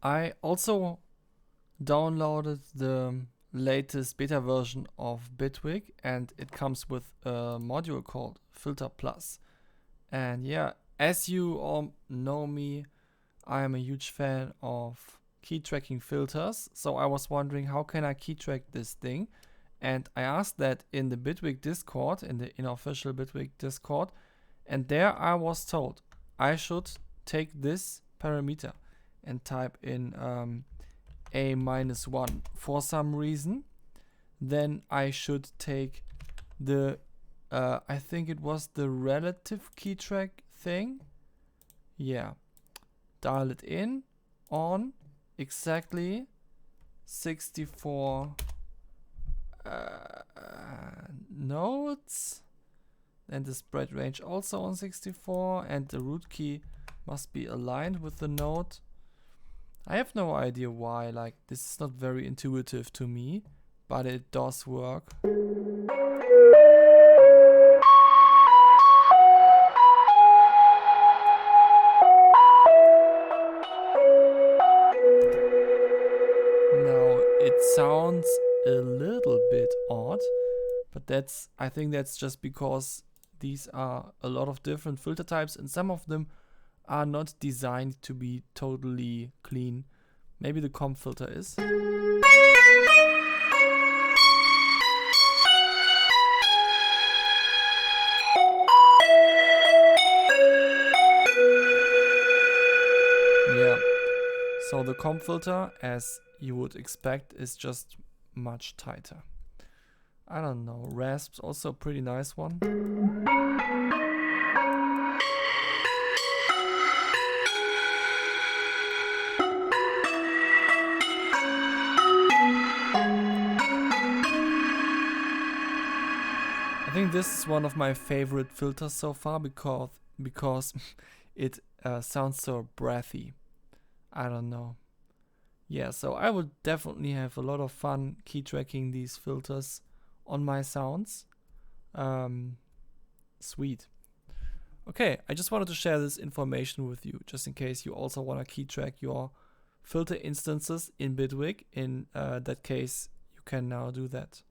I also downloaded the latest beta version of Bitwig, and it comes with a module called Filter Plus. And yeah, as you all know me, I am a huge fan of key tracking filters. So I was wondering, how can I key track this thing? And I asked that in the Bitwig Discord, in the unofficial Bitwig Discord, and there I was told I should take this parameter and type in a-1 for some reason. Then I should take the I think it was the relative key track thing. Yeah, dial it in on exactly 64 notes, and the spread range also on 64, and the root key must be aligned with the note. I have no idea why, like, this is not very intuitive to me, but it does work. Now it sounds a little bit odd, but I think that's just because these are a lot of different filter types, and some of them are not designed to be totally clean. Maybe the comp filter is. Yeah. So the comp filter, as you would expect, is just much tighter. I don't know. Rasp's also a pretty nice one. I think this is one of my favorite filters so far because it sounds so breathy. I don't know. Yeah, so I would definitely have a lot of fun key tracking these filters on my sounds. Sweet. Okay, I just wanted to share this information with you, just in case you also want to key track your filter instances in Bitwig. In that case, you can now do that.